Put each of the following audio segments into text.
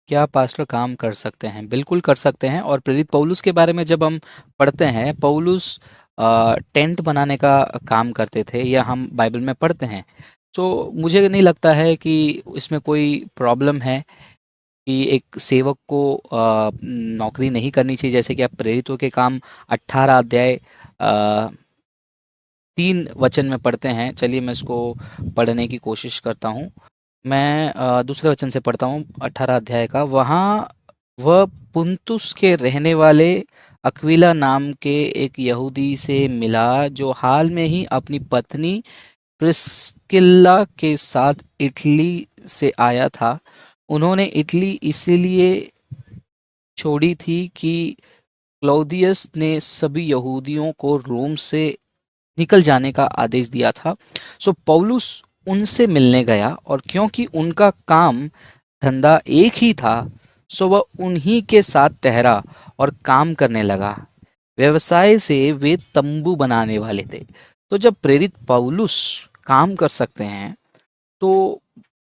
क्या पास्टर काम कर सकते हैं? बिल्कुल कर सकते हैं। और प्रेरित पौलुस के बारे में जब हम पढ़ते हैं, पौलुस टेंट बनाने का काम करते थे, या हम बाइबल में पढ़ते हैं। तो मुझे नहीं लगता है कि इसमें कोई प्रॉब्लम है कि एक सेवक को नौकरी नहीं करनी चाहिए। जैसे कि आप प्रेरितों के काम 18 अध्याय 3 वचन में पढ़ते हैं। चलिए मैं इसको पढ़ने की कोशिश करता हूँ। मैं दूसरे वचन से पढ़ता हूँ 18 अध्याय का। वहाँ वह पुंतुस के रहने वाले अक्विला नाम के एक यहूदी से मिला, जो हाल में ही अपनी पत्नी प्रिस्किल्ला के साथ इटली से आया था। उन्होंने इटली इसीलिए छोड़ी थी कि क्लौदियस ने सभी यहूदियों को रोम से निकल जाने का आदेश दिया था। सो पौलुस उनसे मिलने गया, और क्योंकि उनका काम धंधा एक ही था, सो वह उन्हीं के साथ ठहरा और काम करने लगा। व्यवसाय से वे तंबू बनाने वाले थे। तो जब प्रेरित पौलुस काम कर सकते हैं, तो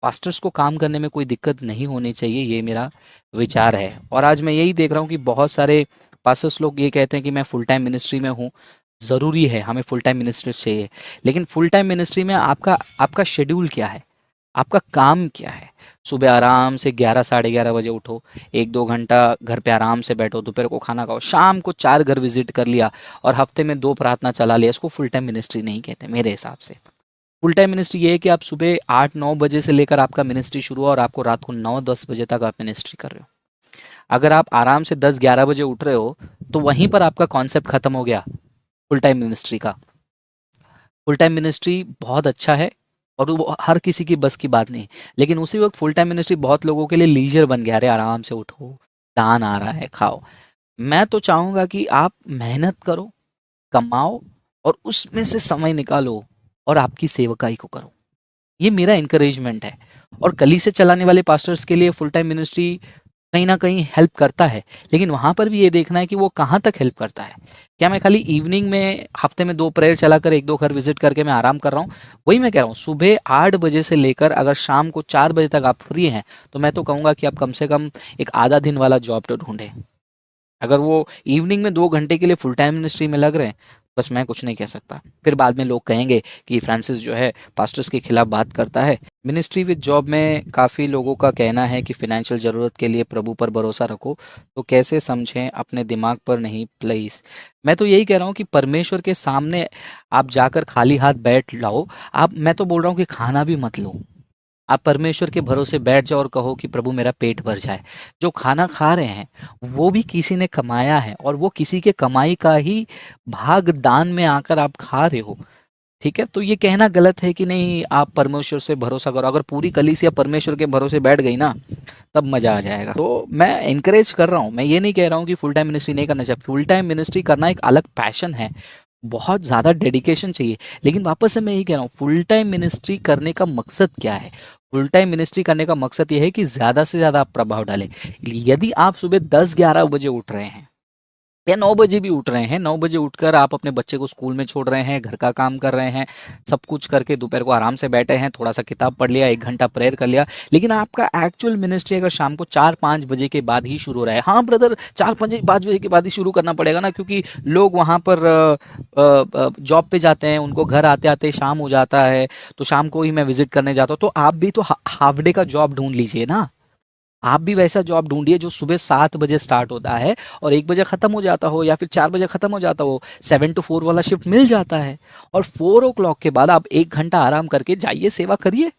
पास्टर्स को काम करने में कोई दिक्कत नहीं होनी चाहिए। ये मेरा विचार है। और आज मैं यही देख रहा हूँ कि बहुत सारे पास्टर्स लोग ये कहते हैं कि मैं फुल टाइम मिनिस्ट्री में हूँ। ज़रूरी है, हमें फुल टाइम मिनिस्ट्री चाहिए। लेकिन फुल टाइम मिनिस्ट्री में आपका आपका शेड्यूल क्या है? आपका काम क्या है? सुबह आराम से 11 साढ़े 11 बजे उठो, 1-2 घंटा घर पे आराम से बैठो, दोपहर को खाना खाओ, शाम को 4 घर विजिट कर लिया, और हफ्ते में 2 प्रार्थना चला लिया। इसको फुल टाइम मिनिस्ट्री नहीं कहते मेरे हिसाब से। फुल टाइम मिनिस्ट्री ये है कि आप सुबह 8-9 बजे से लेकर आपका मिनिस्ट्री शुरू हुआ, और आपको रात को 9-10 बजे तक आप मिनिस्ट्री कर रहे हो। अगर आप आराम से 10-11 बजे उठ रहे हो, तो वहीं पर आपका कॉन्सेप्ट खत्म हो गया फुल टाइम मिनिस्ट्री का। फुल टाइम मिनिस्ट्री बहुत अच्छा है, और वो हर किसी की बस की बात नहीं। लेकिन उसी वक्त फुल टाइम मिनिस्ट्री बहुत लोगों के लिए लीजर बन गया। अरे आराम से उठो, दान आ रहा है, खाओ। मैं तो चाहूंगा कि आप मेहनत करो, कमाओ, और उसमें से समय निकालो और आपकी सेवकाई को करो। ये मेरा इनकरेजमेंट है। और कलीसिया चलाने वाले पास्टर्स के लिए फुल टाइम मिनिस्ट्री कहीं न कहीं हेल्प करता है। लेकिन वहाँ पर भी ये देखना है कि वो कहाँ तक हेल्प करता है। क्या मैं खाली इवनिंग में हफ्ते में 2 प्रेयर चलाकर 1-2 घर विज़िट करके मैं आराम कर रहा हूँ? वही मैं कह रहा हूँ, सुबह 8 बजे से लेकर अगर शाम को 4 बजे तक आप फ्री हैं, तो मैं तो कहूँगा कि आप कम से कम एक आधा दिन वाला जॉब तो ढूँढें। अगर वो इवनिंग में 2 घंटे के लिए फुल टाइम मिनिस्ट्री में लग रहे हैं, बस मैं कुछ नहीं कह सकता। फिर बाद में लोग कहेंगे कि फ्रांसिस जो है पास्टर्स के खिलाफ बात करता है। मिनिस्ट्री विद जॉब में काफ़ी लोगों का कहना है कि फिनेंशियल ज़रूरत के लिए प्रभु पर भरोसा रखो। तो कैसे समझें, अपने दिमाग पर नहीं प्लीज़। मैं तो यही कह रहा हूँ कि परमेश्वर के सामने आप जाकर खाली हाथ बैठ लाओ। आप, मैं तो बोल रहा हूँ कि खाना भी मत लो। आप परमेश्वर के भरोसे बैठ जाओ और कहो कि प्रभु मेरा पेट भर जाए। जो खाना खा रहे हैं, वो भी किसी ने कमाया है, और वो किसी के कमाई का ही भाग दान में आकर आप खा रहे हो। ठीक है? तो ये कहना गलत है कि नहीं आप परमेश्वर से भरोसा करो। अगर पूरी कलीसिया परमेश्वर के भरोसे बैठ गई ना, तब मज़ा आ जाएगा। तो मैं इनकरेज कर रहा हूँ, मैं ये नहीं कह रहा हूँ कि फुल टाइम मिनिस्ट्री नहीं करना चाहिए। फुल टाइम मिनिस्ट्री करना एक अलग पैशन है, बहुत ज़्यादा डेडिकेशन चाहिए। लेकिन वापस से मैं यही कह रहा हूँ, फुल टाइम मिनिस्ट्री करने का मकसद क्या है? फुल टाइम मिनिस्ट्री करने का मकसद ये है कि ज़्यादा से ज़्यादा आप प्रभाव डालें। यदि आप सुबह 10-11 बजे उठ रहे हैं, या 9 बजे भी उठ रहे हैं, 9 बजे उठकर आप अपने बच्चे को स्कूल में छोड़ रहे हैं, घर का काम कर रहे हैं, सब कुछ करके दोपहर को आराम से बैठे हैं, थोड़ा सा किताब पढ़ लिया, 1 घंटा प्रेयर कर लिया, लेकिन आपका एक्चुअल मिनिस्ट्री अगर शाम को 4-5 बजे के बाद ही शुरू हो रहा है। हाँ ब्रदर, 4-5 बजे के बाद ही शुरू करना पड़ेगा ना, क्योंकि लोग वहाँ पर जॉब पे जाते हैं, उनको घर आते आते शाम हो जाता है। तो शाम को ही मैं विजिट करने जाता हूँ। तो आप भी तो हाफ डे का जॉब ढूंढ लीजिए ना। आप भी वैसा जॉब ढूंढिए जो सुबह 7 बजे स्टार्ट होता है और 1 बजे खत्म हो जाता हो, या फिर 4 बजे खत्म हो जाता हो। 7 to 4 वाला शिफ्ट मिल जाता है, और 4 o'clock के बाद आप 1 घंटा आराम करके जाइए, सेवा करिए।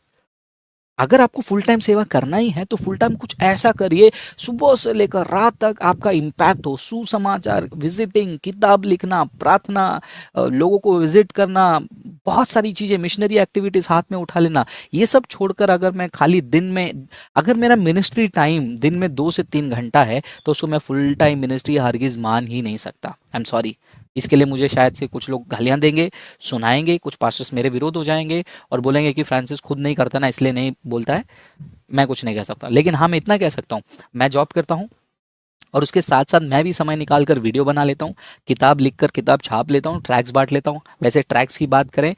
अगर आपको फुल टाइम सेवा करना ही है, तो फुल टाइम कुछ ऐसा करिए, सुबह से लेकर रात तक आपका इम्पैक्ट हो। सुसमाचार, विजिटिंग, किताब लिखना, प्रार्थना, लोगों को विजिट करना, बहुत सारी चीज़ें, मिशनरी एक्टिविटीज़ हाथ में उठा लेना। ये सब छोड़कर अगर मैं खाली दिन में, अगर मेरा मिनिस्ट्री टाइम दिन में 2 से 3 घंटा है, तो उसको मैं फुल टाइम मिनिस्ट्री हरगिज़ मान ही नहीं सकता। I am sorry. इसके लिए मुझे शायद से कुछ लोग गालियाँ देंगे, सुनाएंगे, कुछ पास्टर्स मेरे विरोध हो जाएंगे और बोलेंगे कि फ्रांसिस खुद नहीं करता ना, इसलिए नहीं बोलता है। मैं कुछ नहीं कह सकता, लेकिन हाँ मैं इतना कह सकता हूँ, मैं जॉब करता हूँ, और उसके साथ-साथ मैं भी समय निकाल कर वीडियो बना लेता हूँ, किताब लिख कर किताब छाप लेता हूँ, ट्रैक्स बाँट लेता हूँ। वैसे ट्रैक्स की बात करें,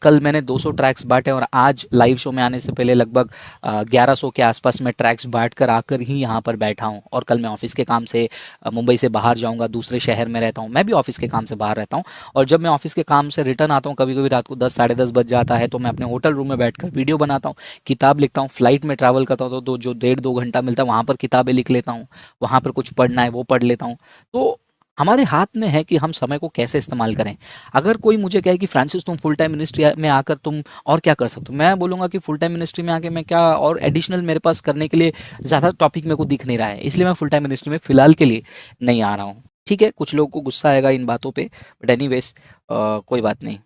कल मैंने 200 ट्रैक्स बाँटे और आज लाइव शो में आने से पहले लगभग 1100 के आसपास मैं ट्रैक्स बाँट कर आकर ही यहाँ पर बैठा हूँ। और कल मैं ऑफिस के काम से मुंबई से बाहर जाऊँगा, दूसरे शहर में रहता हूँ, मैं भी ऑफिस के काम से बाहर रहता हूँ। और जब मैं ऑफिस के काम से रिटर्न आता हूँ, कभी-कभी रात को 10 साढ़े 10 बज जाता है, तो मैं अपने होटल रूम में बैठकर वीडियो बनाता हूँ, किताब लिखता हूँ, फ्लाइट में ट्रैवल करता हूँ तो जो डेढ़ 2 घंटा मिलता है वहाँ पर किताबें लिख लेता हूँ, वहाँ पर कुछ पढ़ना है वो पढ़ लेता हूँ। तो हमारे हाथ में है कि हम समय को कैसे इस्तेमाल करें। अगर कोई मुझे कहे कि फ्रांसिस तुम फुल टाइम मिनिस्ट्री में आकर तुम और क्या कर सकते हो? मैं बोलूँगा कि फुल टाइम मिनिस्ट्री में आके मैं क्या और एडिशनल मेरे पास करने के लिए ज़्यादा टॉपिक मेरे को दिख नहीं रहा है। इसलिए मैं फुल टाइम मिनिस्ट्री में फ़िलहाल के लिए नहीं आ रहा हूँ। ठीक है, कुछ लोगों को गुस्सा आएगा इन बातों पे, बट एनीवेज़ कोई बात नहीं।